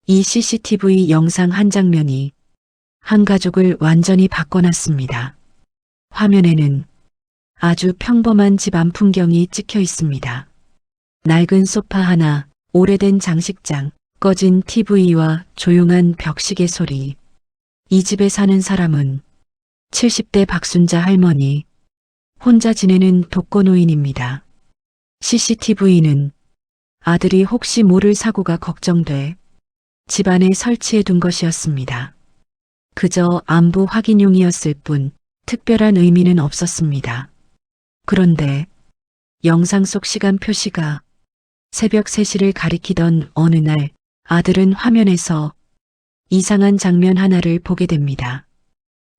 이 CCTV 영상 한 장면이 한 가족을 완전히 바꿔놨습니다. 화면에는 아주 평범한 집 안 풍경이 찍혀 있습니다. 낡은 소파 하나, 오래된 장식장, 꺼진 TV와 조용한 벽시계 소리. 이 집에 사는 사람은 70대 박순자 할머니, 혼자 지내는 독거노인입니다. CCTV는 아들이 혹시 모를 사고가 걱정돼 집안에 설치해 둔 것이었습니다. 그저 안부 확인용이었을 뿐 특별한 의미는 없었습니다. 그런데 영상 속 시간 표시가 새벽 3시를 가리키던 어느 날 아들은 화면에서 이상한 장면 하나를 보게 됩니다.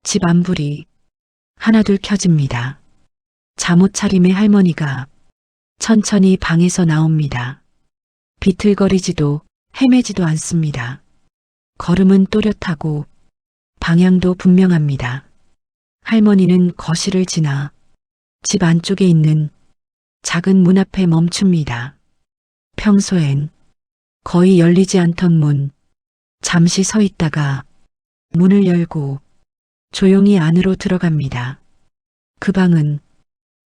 집 안불이 하나둘 켜집니다. 잠옷 차림의 할머니가 천천히 방에서 나옵니다. 비틀거리지도 헤매지도 않습니다. 걸음은 또렷하고 방향도 분명합니다. 할머니는 거실을 지나 집 안쪽에 있는 작은 문 앞에 멈춥니다. 평소엔 거의 열리지 않던 문, 잠시 서 있다가 문을 열고 조용히 안으로 들어갑니다. 그 방은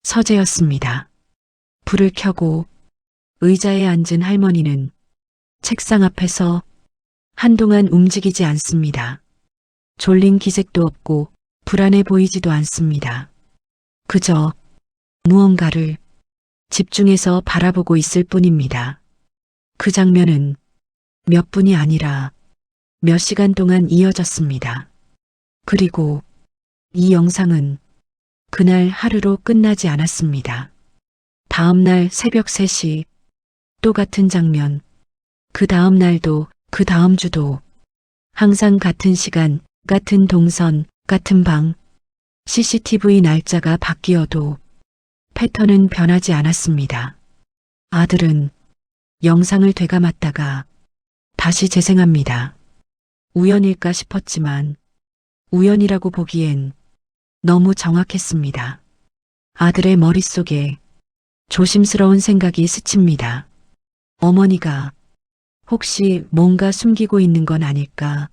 서재였습니다. 불을 켜고 의자에 앉은 할머니는 책상 앞에서 한동안 움직이지 않습니다. 졸린 기색도 없고 불안해 보이지도 않습니다. 그저 무언가를 집중해서 바라보고 있을 뿐입니다. 그 장면은 몇 분이 아니라 몇 시간 동안 이어졌습니다. 그리고 이 영상은 그날 하루로 끝나지 않았습니다. 다음 날 새벽 3시 또 같은 장면, 그 다음 날도 그 다음 주도 항상 같은 시간, 같은 동선, 같은 방, CCTV 날짜가 바뀌어도 패턴은 변하지 않았습니다. 아들은 영상을 되감았다가 다시 재생합니다. 우연일까 싶었지만 우연이라고 보기엔 너무 정확했습니다. 아들의 머릿속에 조심스러운 생각이 스칩니다. 어머니가 혹시 뭔가 숨기고 있는 건 아닐까?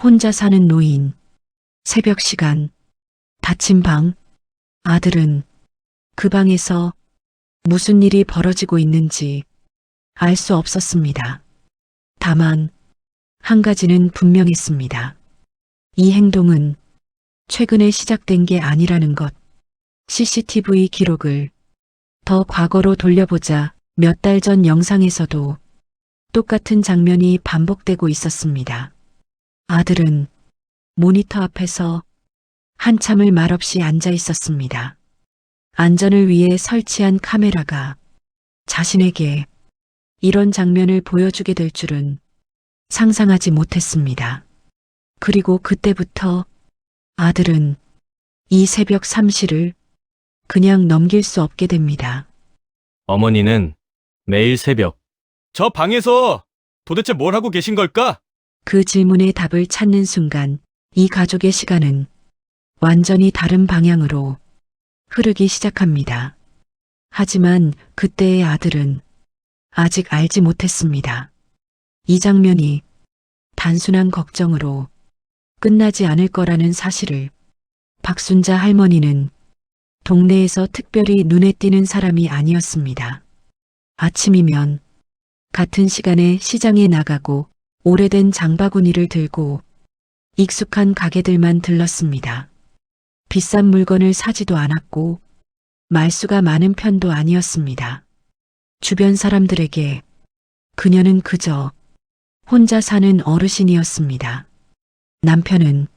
혼자 사는 노인, 새벽 시간, 닫힌 방, 아들은 그 방에서 무슨 일이 벌어지고 있는지 알 수 없었습니다. 다만 한 가지는 분명했습니다. 이 행동은 최근에 시작된 게 아니라는 것. CCTV 기록을 더 과거로 돌려보자 몇 달 전 영상에서도 똑같은 장면이 반복되고 있었습니다. 아들은 모니터 앞에서 한참을 말없이 앉아 있었습니다. 안전을 위해 설치한 카메라가 자신에게 이런 장면을 보여주게 될 줄은 상상하지 못했습니다. 그리고 그때부터 아들은 이 새벽 3시를 그냥 넘길 수 없게 됩니다. 어머니는 매일 새벽 저 방에서 도대체 뭘 하고 계신 걸까? 그 질문에 답을 찾는 순간 이 가족의 시간은 완전히 다른 방향으로 흐르기 시작합니다. 하지만 그때의 아들은 아직 알지 못했습니다. 이 장면이 단순한 걱정으로 끝나지 않을 거라는 사실을. 박순자 할머니는 동네에서 특별히 눈에 띄는 사람이 아니었습니다. 아침이면 같은 시간에 시장에 나가고 오래된 장바구니를 들고 익숙한 가게들만 들렀습니다. 비싼 물건을 사지도 않았고 말수가 많은 편도 아니었습니다. 주변 사람들에게 그녀는 그저 혼자 사는 어르신이었습니다. 남편은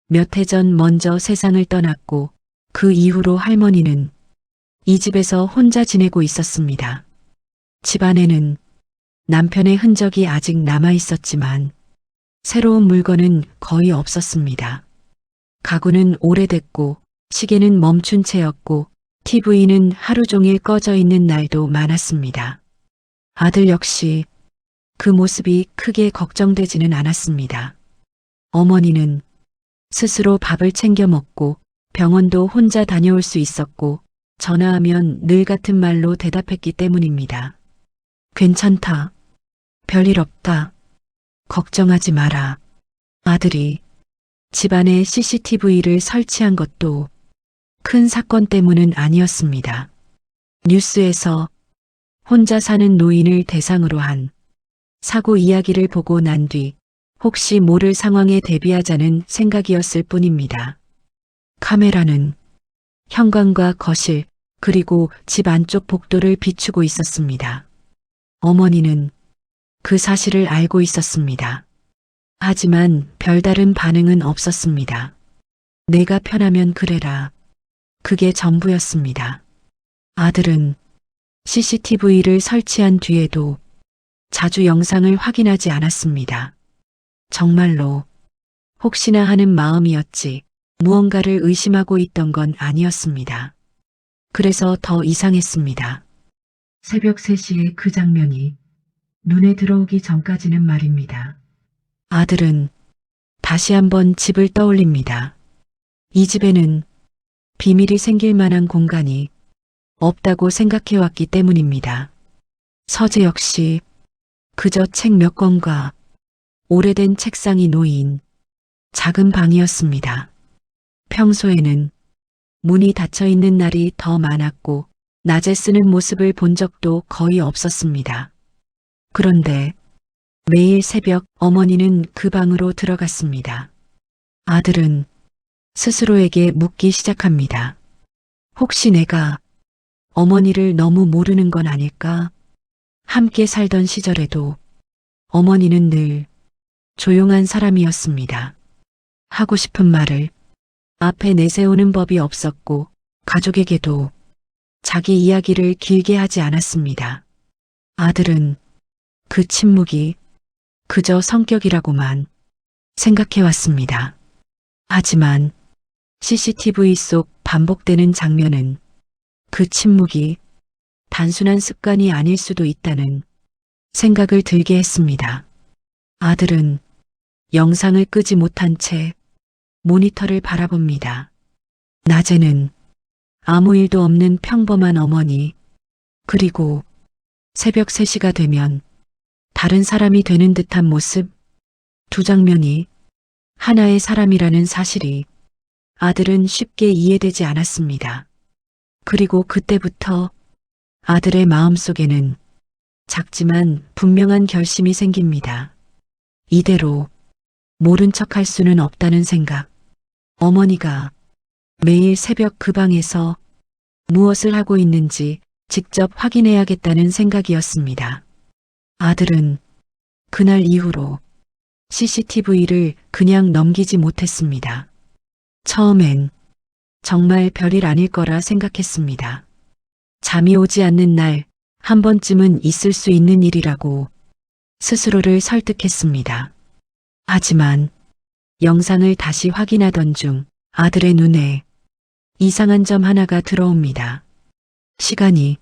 몇 해 전 먼저 세상을 떠났고 그 이후로 할머니는 이 집에서 혼자 지내고 있었습니다. 집안에는 남편의 흔적이 아직 남아 있었지만 새로운 물건은 거의 없었습니다. 가구는 오래됐고 시계는 멈춘 채였고 TV는 하루 종일 꺼져 있는 날도 많았습니다. 아들 역시 그 모습이 크게 걱정되지는 않았습니다. 어머니는 스스로 밥을 챙겨 먹고 병원도 혼자 다녀올 수 있었고 전화하면 늘 같은 말로 대답했기 때문입니다. 괜찮다. 별일 없다. 걱정하지 마라. 아들이 집안에 CCTV를 설치한 것도 큰 사건 때문은 아니었습니다. 뉴스에서 혼자 사는 노인을 대상으로 한 사고 이야기를 보고 난 뒤 혹시 모를 상황에 대비하자는 생각이었을 뿐입니다. 카메라는 현관과 거실 그리고 집 안쪽 복도를 비추고 있었습니다. 어머니는 그 사실을 알고 있었습니다. 하지만 별다른 반응은 없었습니다. 내가 편하면 그래라. 그게 전부였습니다. 아들은 CCTV를 설치한 뒤에도 자주 영상을 확인하지 않았습니다. 정말로 혹시나 하는 마음이었지 무언가를 의심하고 있던 건 아니었습니다. 그래서 더 이상했습니다. 새벽 3시에 그 장면이 눈에 들어오기 전까지는 말입니다. 아들은 다시 한번 집을 떠올립니다. 이 집에는 비밀이 생길 만한 공간이 없다고 생각해왔기 때문입니다. 서재 역시 그저 책 몇 권과 오래된 책상이 놓인 작은 방이었습니다. 평소에는 문이 닫혀 있는 날이 더 많았고 낮에 쓰는 모습을 본 적도 거의 없었습니다. 그런데 매일 새벽 어머니는 그 방으로 들어갔습니다. 아들은 스스로에게 묻기 시작합니다. 혹시 내가 어머니를 너무 모르는 건 아닐까? 함께 살던 시절에도 어머니는 늘 조용한 사람이었습니다. 하고 싶은 말을 앞에 내세우는 법이 없었고 가족에게도 자기 이야기를 길게 하지 않았습니다. 아들은 그 침묵이 그저 성격이라고만 생각해왔습니다. 하지만 CCTV 속 반복되는 장면은 그 침묵이 단순한 습관이 아닐 수도 있다는 생각을 들게 했습니다. 아들은 영상을 끄지 못한 채 모니터를 바라봅니다. 낮에는 아무 일도 없는 평범한 어머니, 그리고 새벽 3시가 되면 다른 사람이 되는 듯한 모습, 두 장면이 하나의 사람이라는 사실이 아들은 쉽게 이해되지 않았습니다. 그리고 그때부터 아들의 마음속에는 작지만 분명한 결심이 생깁니다. 이대로 모른 척할 수는 없다는 생각. 어머니가 매일 새벽 그 방에서 무엇을 하고 있는지 직접 확인해야겠다는 생각이었습니다. 아들은 그날 이후로 CCTV를 그냥 넘기지 못했습니다. 처음엔 정말 별일 아닐 거라 생각했습니다. 잠이 오지 않는 날 한 번쯤은 있을 수 있는 일이라고 스스로를 설득했습니다. 하지만 영상을 다시 확인하던 중 아들의 눈에 이상한 점 하나가 들어옵니다. 시간이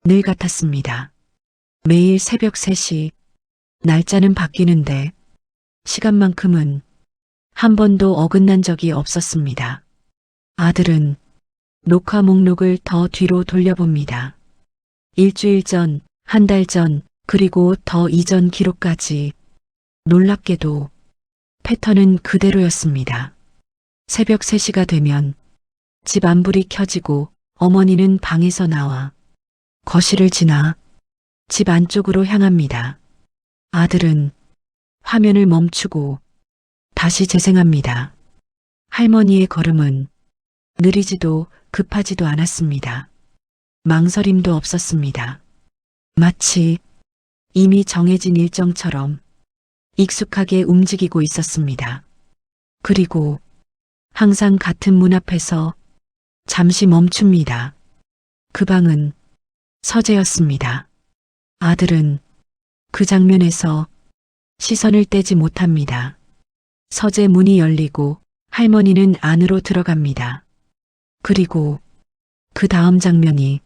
늘 같았습니다. 매일 새벽 3시, 날짜는 바뀌는데 시간만큼은 한 번도 어긋난 적이 없었습니다. 아들은 녹화 목록을 더 뒤로 돌려봅니다. 일주일 전, 한 달 전, 그리고 더 이전 기록까지. 놀랍게도 패턴은 그대로였습니다. 새벽 3시가 되면 집 안불이 켜지고 어머니는 방에서 나와 거실을 지나 집 안쪽으로 향합니다. 아들은 화면을 멈추고 다시 재생합니다. 할머니의 걸음은 느리지도 급하지도 않았습니다. 망설임도 없었습니다. 마치 이미 정해진 일정처럼 익숙하게 움직이고 있었습니다. 그리고 항상 같은 문 앞에서 잠시 멈춥니다. 그 방은 서재였습니다. 아들은 그 장면에서 시선을 떼지 못합니다. 서재 문이 열리고 할머니는 안으로 들어갑니다. 그리고 그 다음 장면이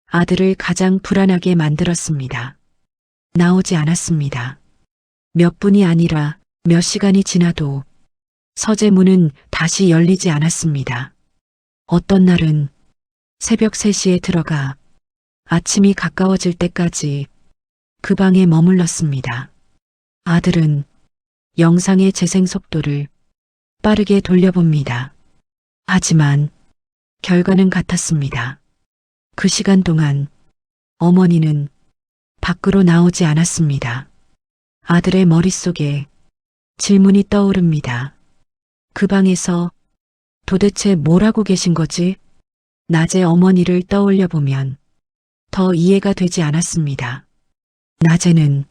아들을 가장 불안하게 만들었습니다. 나오지 않았습니다. 몇 분이 아니라 몇 시간이 지나도 서재 문은 다시 열리지 않았습니다. 어떤 날은 새벽 3시에 들어가 아침이 가까워질 때까지 그 방에 머물렀습니다. 아들은 영상의 재생 속도를 빠르게 돌려봅니다. 하지만 결과는 같았습니다. 그 시간 동안 어머니는 밖으로 나오지 않았습니다. 아들의 머릿속에 질문이 떠오릅니다. 그 방에서 도대체 뭘 하고 계신 거지? 낮에 어머니를 떠올려 보면 더 이해가 되지 않았습니다. 낮에는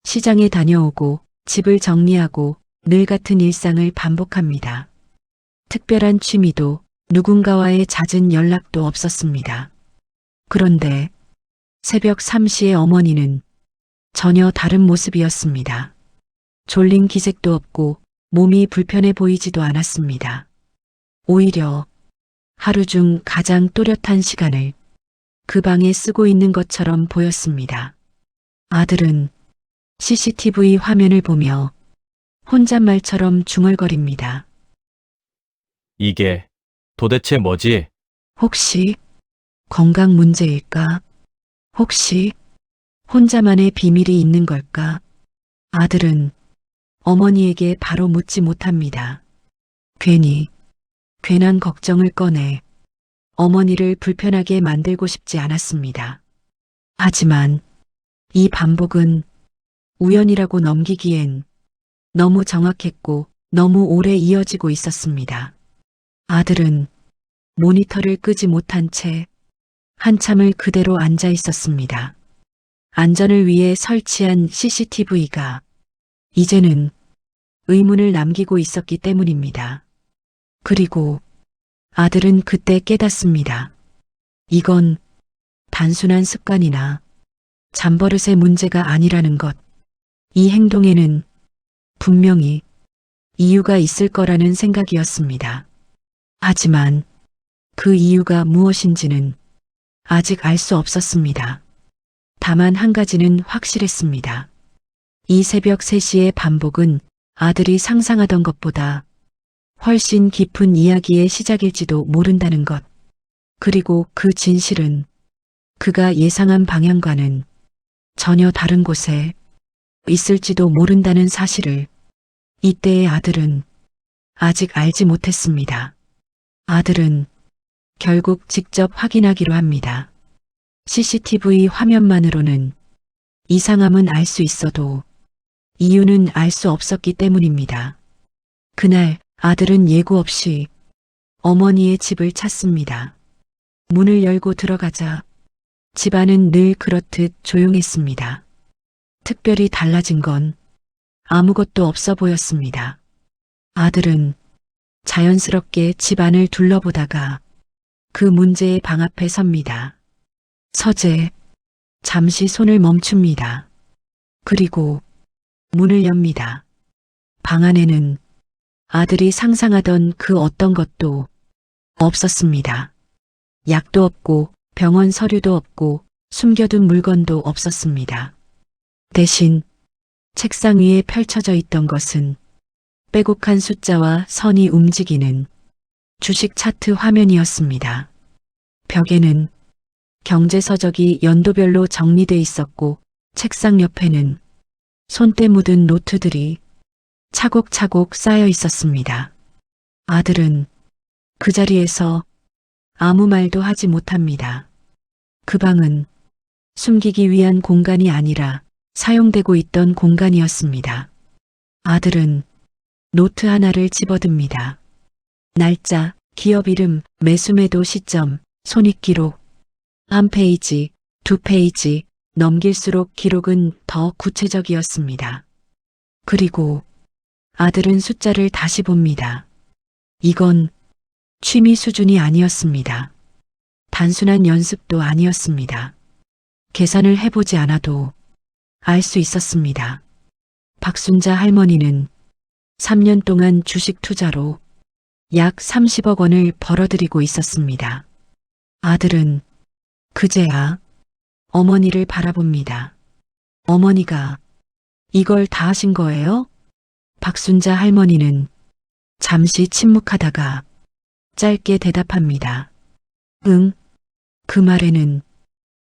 시장에 다녀오고 집을 정리하고 늘 같은 일상을 반복합니다. 특별한 취미도 누군가와의 잦은 연락도 없었습니다. 그런데 새벽 3시에 어머니는 전혀 다른 모습이었습니다. 졸린 기색도 없고 몸이 불편해 보이지도 않았습니다. 오히려 하루 중 가장 또렷한 시간을 그 방에 쓰고 있는 것처럼 보였습니다. 아들은 CCTV 화면을 보며 혼잣말처럼 중얼거립니다. 이게 도대체 뭐지? 혹시 건강 문제일까? 혹시 혼자만의 비밀이 있는 걸까? 아들은 어머니에게 바로 묻지 못합니다. 괜한 걱정을 꺼내 어머니를 불편하게 만들고 싶지 않았습니다. 하지만 이 반복은 우연이라고 넘기기엔 너무 정확했고 너무 오래 이어지고 있었습니다. 아들은 모니터를 끄지 못한 채 한참을 그대로 앉아 있었습니다. 안전을 위해 설치한 CCTV가 이제는 의문을 남기고 있었기 때문입니다. 그리고 아들은 그때 깨닫습니다. 이건 단순한 습관이나 잠버릇의 문제가 아니라는 것. 이 행동에는 분명히 이유가 있을 거라는 생각이었습니다. 하지만 그 이유가 무엇인지는 아직 알 수 없었습니다. 다만 한 가지는 확실했습니다. 이 새벽 3시의 반복은 아들이 상상하던 것보다 훨씬 깊은 이야기의 시작일지도 모른다는 것. 그리고 그 진실은 그가 예상한 방향과는 전혀 다른 곳에 있을지도 모른다는 사실을 이때의 아들은 아직 알지 못했습니다. 아들은 결국 직접 확인하기로 합니다. CCTV 화면만으로는 이상함은 알 수 있어도 이유는 알 수 없었기 때문입니다. 그날 아들은 예고 없이 어머니의 집을 찾습니다. 문을 열고 들어가자 집안은 늘 그렇듯 조용했습니다. 특별히 달라진 건 아무것도 없어 보였습니다. 아들은 자연스럽게 집안을 둘러보다가 그 문제의 방 앞에 섭니다. 서재, 잠시 손을 멈춥니다. 그리고 문을 엽니다. 방 안에는 아들이 상상하던 그 어떤 것도 없었습니다. 약도 없고 병원 서류도 없고 숨겨둔 물건도 없었습니다. 대신 책상 위에 펼쳐져 있던 것은 빼곡한 숫자와 선이 움직이는 주식 차트 화면이었습니다. 벽에는 경제 서적이 연도별로 정리돼 있었고 책상 옆에는 손때 묻은 노트들이 차곡차곡 쌓여 있었습니다. 아들은 그 자리에서 아무 말도 하지 못합니다. 그 방은 숨기기 위한 공간이 아니라 사용되고 있던 공간이었습니다. 아들은 노트 하나를 집어듭니다. 날짜, 기업 이름, 매수매도 시점, 손익기록. 한 페이지, 두 페이지, 넘길수록 기록은 더 구체적이었습니다. 그리고 아들은 숫자를 다시 봅니다. 이건 취미 수준이 아니었습니다. 단순한 연습도 아니었습니다. 계산을 해보지 않아도 알 수 있었습니다. 박순자 할머니는 3년 동안 주식 투자로 약 30억 원을 벌어들이고 있었습니다. 아들은 그제야 어머니를 바라봅니다. 어머니가 이걸 다 하신 거예요? 박순자 할머니는 잠시 침묵하다가 짧게 대답합니다. 응. 그 말에는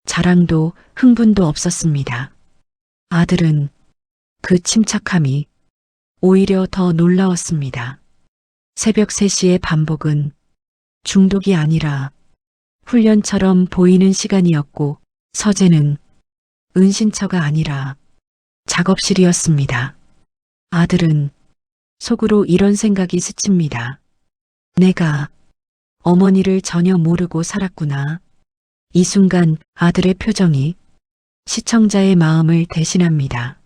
자랑도 흥분도 없었습니다. 아들은 그 침착함이 오히려 더 놀라웠습니다. 새벽 3시의 반복은 중독이 아니라 훈련처럼 보이는 시간이었고 서재는 은신처가 아니라 작업실이었습니다. 아들은 속으로 이런 생각이 스칩니다. 내가 어머니를 전혀 모르고 살았구나. 이 순간 아들의 표정이 시청자의 마음을 대신합니다.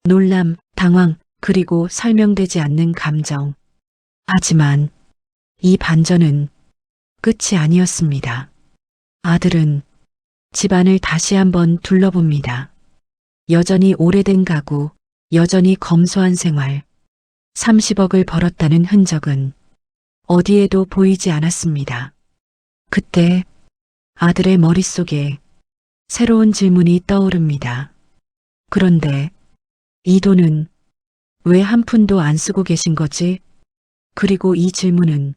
놀람, 당황, 그리고 설명되지 않는 감정. 하지만 이 반전은 끝이 아니었습니다. 아들은 집안을 다시 한번 둘러봅니다. 여전히 오래된 가구, 여전히 검소한 생활, 30억을 벌었다는 흔적은 어디에도 보이지 않았습니다. 그때 아들의 머릿속에 새로운 질문이 떠오릅니다. 그런데 이 돈은 왜 한 푼도 안 쓰고 계신 거지? 그리고 이 질문은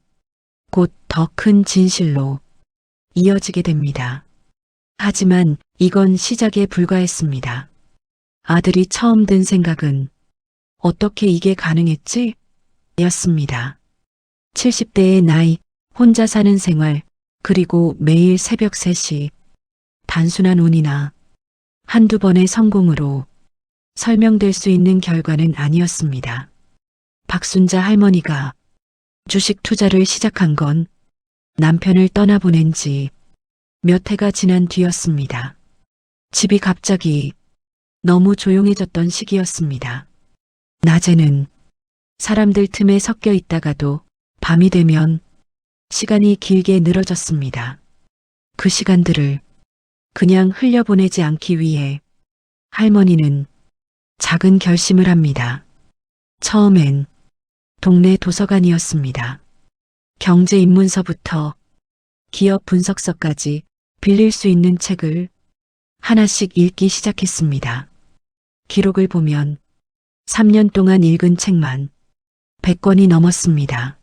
곧 더 큰 진실로 이어지게 됩니다. 하지만 이건 시작에 불과했습니다. 아들이 처음 든 생각은 어떻게 이게 가능했지? 였습니다. 70대의 나이, 혼자 사는 생활, 그리고 매일 새벽 3시, 단순한 운이나 한두 번의 성공으로 설명될 수 있는 결과는 아니었습니다. 박순자 할머니가 주식 투자를 시작한 건 남편을 떠나보낸 지 몇 해가 지난 뒤였습니다. 집이 갑자기 너무 조용해졌던 시기였습니다. 낮에는 사람들 틈에 섞여 있다가도 밤이 되면 시간이 길게 늘어졌습니다. 그 시간들을 그냥 흘려보내지 않기 위해 할머니는 작은 결심을 합니다. 처음엔 동네 도서관이었습니다. 경제 입문서부터 기업 분석서까지 빌릴 수 있는 책을 하나씩 읽기 시작했습니다. 기록을 보면 3년 동안 읽은 책만 100권이 넘었습니다.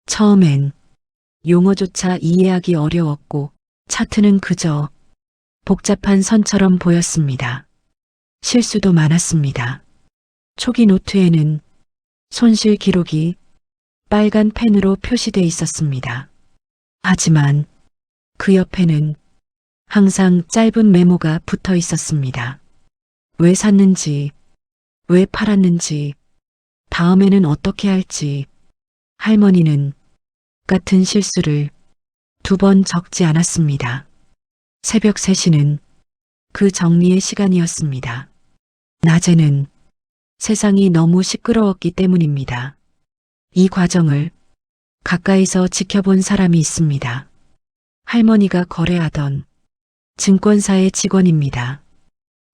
처음엔 용어조차 이해하기 어려웠고 차트는 그저 복잡한 선처럼 보였습니다. 실수도 많았습니다. 초기 노트에는 손실 기록이 빨간 펜으로 표시돼 있었습니다. 하지만 그 옆에는 항상 짧은 메모가 붙어 있었습니다. 왜 샀는지, 왜 팔았는지, 다음에는 어떻게 할지. 할머니는 같은 실수를 2번 적지 않았습니다. 새벽 3시는 그 정리의 시간이었습니다. 낮에는 세상이 너무 시끄러웠기 때문입니다. 이 과정을 가까이서 지켜본 사람이 있습니다. 할머니가 거래하던 증권사의 직원입니다.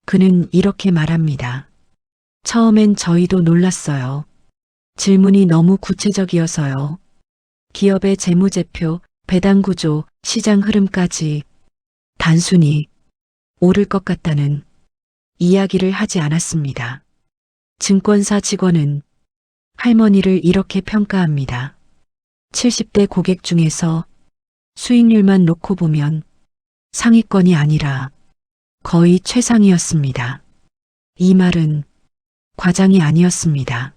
그는 이렇게 말합니다. 처음엔 저희도 놀랐어요. 질문이 너무 구체적이어서요. 기업의 재무제표, 배당 구조, 시장 흐름까지 단순히 오를 것 같다는 이야기를 하지 않았습니다. 증권사 직원은 할머니를 이렇게 평가합니다. 70대 고객 중에서 수익률만 놓고 보면 상위권이 아니라 거의 최상이었습니다. 이 말은 과장이 아니었습니다.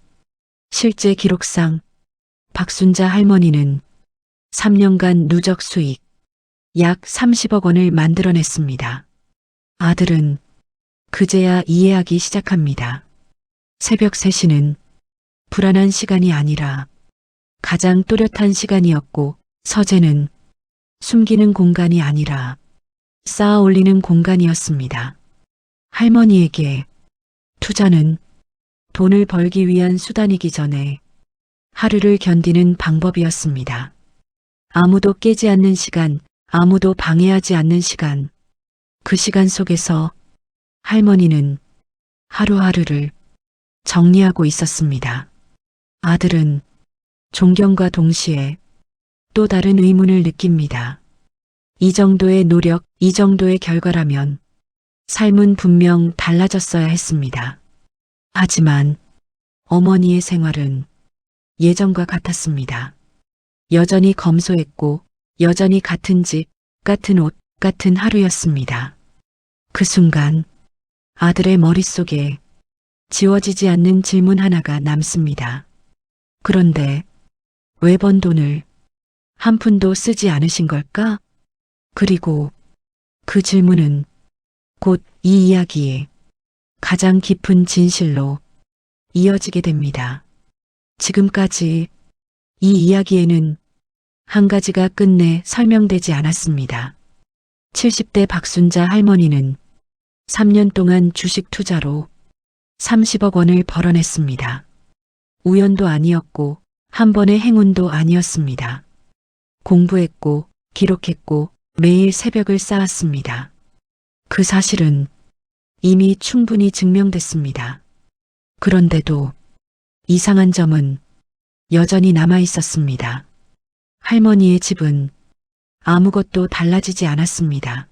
실제 기록상 박순자 할머니는 3년간 누적 수익 약 30억 원을 만들어냈습니다. 아들은 그제야 이해하기 시작합니다. 새벽 3시는 불안한 시간이 아니라 가장 또렷한 시간이었고 서재는 숨기는 공간이 아니라 쌓아 올리는 공간이었습니다. 할머니에게 투자는 돈을 벌기 위한 수단이기 전에 하루를 견디는 방법이었습니다. 아무도 깨지 않는 시간, 아무도 방해하지 않는 시간. 그 시간 속에서 할머니는 하루하루를 정리하고 있었습니다. 아들은 존경과 동시에 또 다른 의문을 느낍니다. 이 정도의 노력, 이 정도의 결과라면 삶은 분명 달라졌어야 했습니다. 하지만 어머니의 생활은 예전과 같았습니다. 여전히 검소했고 여전히 같은 집, 같은 옷, 같은 하루였습니다. 그 순간 아들의 머릿속에 지워지지 않는 질문 하나가 남습니다. 그런데 왜 번 돈을 한 푼도 쓰지 않으신 걸까? 그리고 그 질문은 곧 이 이야기의 가장 깊은 진실로 이어지게 됩니다. 지금까지 이 이야기에는 한 가지가 끝내 설명되지 않았습니다. 70대 박순자 할머니는 3년 동안 주식 투자로 30억 원을 벌어냈습니다. 우연도 아니었고 한 번의 행운도 아니었습니다. 공부했고 기록했고 매일 새벽을 쌓았습니다. 그 사실은 이미 충분히 증명됐습니다. 그런데도 이상한 점은 여전히 남아 있었습니다. 할머니의 집은 아무것도 달라지지 않았습니다.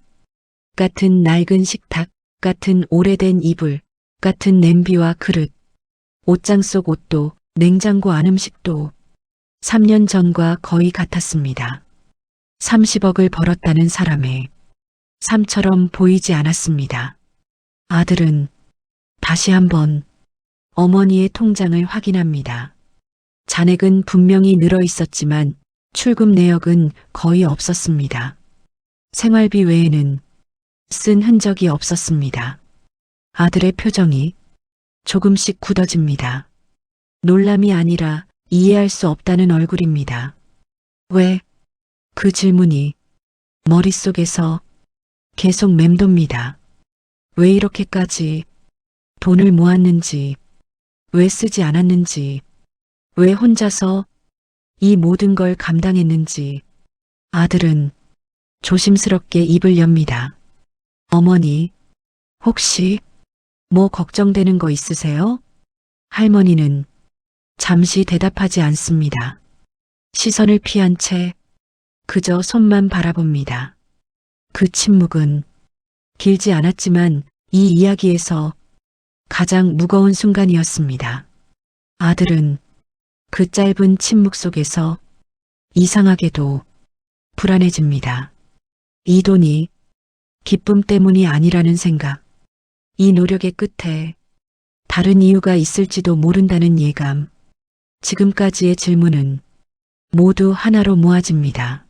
같은 낡은 식탁, 같은 오래된 이불, 같은 냄비와 그릇, 옷장 속 옷도 냉장고 안 음식도 3년 전과 거의 같았습니다. 30억을 벌었다는 사람의 삶처럼 보이지 않았습니다. 아들은 다시 한번 어머니의 통장을 확인합니다. 잔액은 분명히 늘어 있었지만 출금 내역은 거의 없었습니다. 생활비 외에는 쓴 흔적이 없었습니다. 아들의 표정이 조금씩 굳어집니다. 놀람이 아니라 이해할 수 없다는 얼굴입니다. 왜? 그 질문이 머릿속에서 계속 맴돕니다. 왜 이렇게까지 돈을 모았는지, 왜 쓰지 않았는지, 왜 혼자서 이 모든 걸 감당했는지. 아들은 조심스럽게 입을 엽니다. 어머니, 혹시 뭐 걱정되는 거 있으세요? 할머니는 잠시 대답하지 않습니다. 시선을 피한 채 그저 손만 바라봅니다. 그 침묵은 길지 않았지만 이 이야기에서 가장 무거운 순간이었습니다. 아들은 그 짧은 침묵 속에서 이상하게도 불안해집니다. 이 돈이 기쁨 때문이 아니라는 생각, 이 노력의 끝에 다른 이유가 있을지도 모른다는 예감, 지금까지의 질문은 모두 하나로 모아집니다.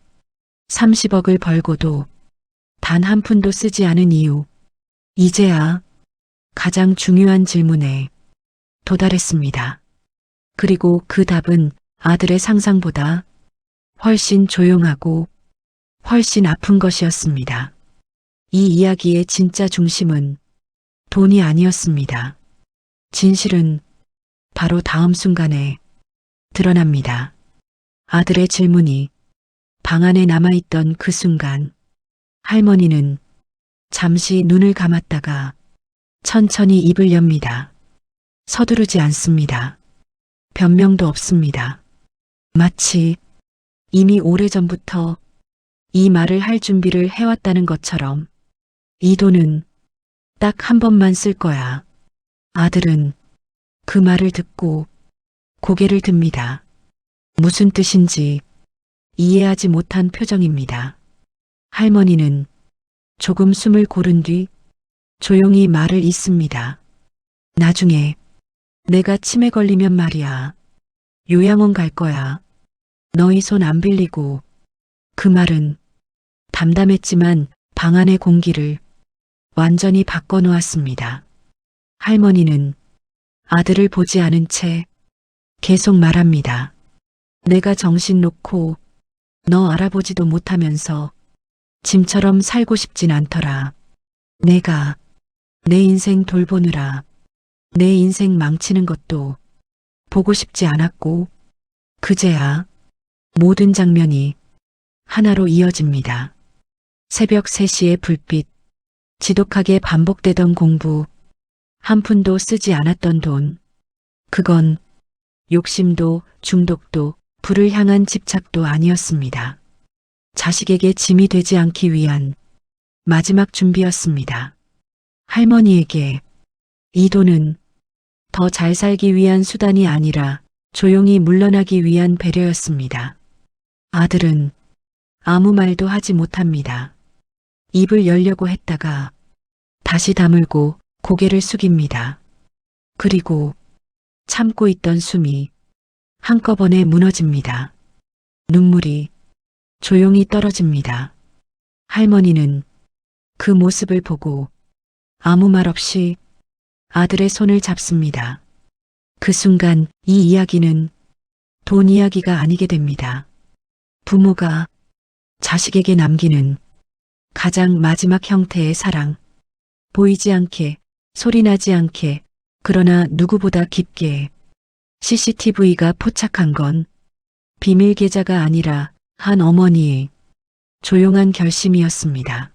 30억을 벌고도 단 한 푼도 쓰지 않은 이유, 이제야 가장 중요한 질문에 도달했습니다. 그리고 그 답은 아들의 상상보다 훨씬 조용하고 훨씬 아픈 것이었습니다. 이 이야기의 진짜 중심은 돈이 아니었습니다. 진실은 바로 다음 순간에 드러납니다. 아들의 질문이 방 안에 남아있던 그 순간, 할머니는 잠시 눈을 감았다가 천천히 입을 엽니다. 서두르지 않습니다. 변명도 없습니다. 마치 이미 오래전부터 이 말을 할 준비를 해왔다는 것처럼. 이 돈은 딱 한 번만 쓸 거야. 아들은 그 말을 듣고 고개를 듭니다. 무슨 뜻인지 이해하지 못한 표정입니다. 할머니는 조금 숨을 고른 뒤 조용히 말을 잇습니다. 나중에 내가 치매 걸리면 말이야. 요양원 갈 거야. 너희 손 안 빌리고. 그 말은 담담했지만 방 안의 공기를 완전히 바꿔놓았습니다. 할머니는 아들을 보지 않은 채 계속 말합니다. 내가 정신 놓고 너 알아보지도 못하면서 짐처럼 살고 싶진 않더라. 내가 내 인생 돌보느라 내 인생 망치는 것도 보고 싶지 않았고. 그제야 모든 장면이 하나로 이어집니다. 새벽 3시의 불빛, 지독하게 반복되던 공부, 한 푼도 쓰지 않았던 돈. 그건 욕심도 중독도 불을 향한 집착도 아니었습니다. 자식에게 짐이 되지 않기 위한 마지막 준비였습니다. 할머니에게 이 돈은 더 잘 살기 위한 수단이 아니라 조용히 물러나기 위한 배려였습니다. 아들은 아무 말도 하지 못합니다. 입을 열려고 했다가 다시 다물고 고개를 숙입니다. 그리고 참고 있던 숨이 한꺼번에 무너집니다. 눈물이 조용히 떨어집니다. 할머니는 그 모습을 보고 아무 말 없이 아들의 손을 잡습니다. 그 순간 이 이야기는 돈 이야기가 아니게 됩니다. 부모가 자식에게 남기는 가장 마지막 형태의 사랑. 보이지 않게, 소리나지 않게, 그러나 누구보다 깊게 CCTV가 포착한 건 비밀 계좌가 아니라 한 어머니의 조용한 결심이었습니다.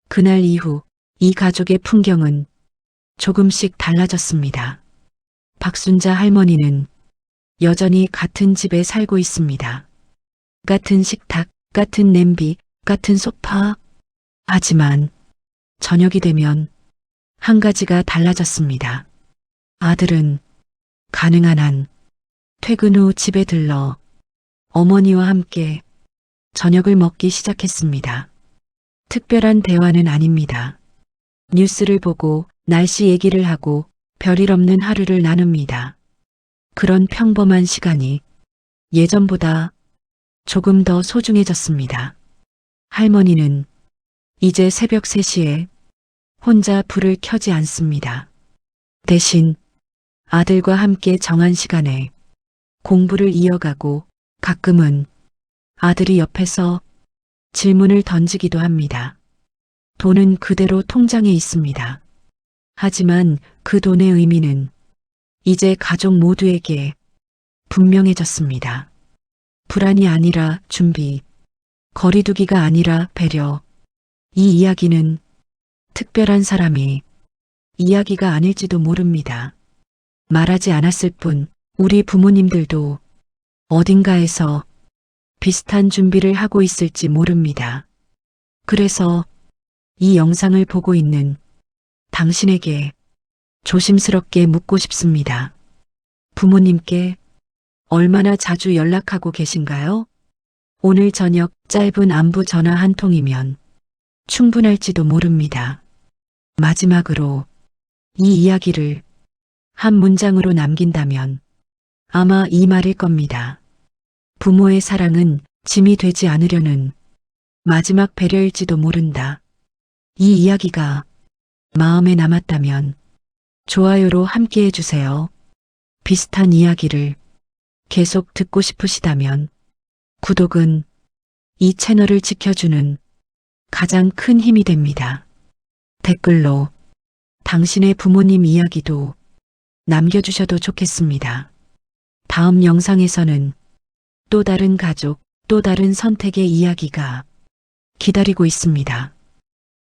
그날 이후 이 가족의 풍경은 조금씩 달라졌습니다. 박순자 할머니는 여전히 같은 집에 살고 있습니다. 같은 식탁, 같은 냄비, 같은 소파. 하지만 저녁이 되면 한 가지가 달라졌습니다. 아들은 가능한 한 퇴근 후 집에 들러 어머니와 함께 저녁을 먹기 시작했습니다. 특별한 대화는 아닙니다. 뉴스를 보고 날씨 얘기를 하고 별일 없는 하루를 나눕니다. 그런 평범한 시간이 예전보다 조금 더 소중해졌습니다. 할머니는 이제 새벽 3시에 혼자 불을 켜지 않습니다. 대신 아들과 함께 정한 시간에 공부를 이어가고 가끔은 아들이 옆에서 질문을 던지기도 합니다. 돈은 그대로 통장에 있습니다. 하지만 그 돈의 의미는 이제 가족 모두에게 분명해졌습니다. 불안이 아니라 준비, 거리두기가 아니라 배려. 이 이야기는 특별한 사람이 이야기가 아닐지도 모릅니다. 말하지 않았을 뿐 우리 부모님들도 어딘가에서 비슷한 준비를 하고 있을지 모릅니다. 그래서 이 영상을 보고 있는 당신에게 조심스럽게 묻고 싶습니다. 부모님께 얼마나 자주 연락하고 계신가요? 오늘 저녁 짧은 안부 전화 한 통이면 충분할지도 모릅니다. 마지막으로 이 이야기를 한 문장으로 남긴다면 아마 이 말일 겁니다. 부모의 사랑은 짐이 되지 않으려는 마지막 배려일지도 모른다. 이 이야기가 마음에 남았다면 좋아요로 함께 해주세요. 비슷한 이야기를 계속 듣고 싶으시다면 구독은 이 채널을 지켜주는 가장 큰 힘이 됩니다. 댓글로 당신의 부모님 이야기도 남겨주셔도 좋겠습니다. 다음 영상에서는 또 다른 가족, 또 다른 선택의 이야기가 기다리고 있습니다.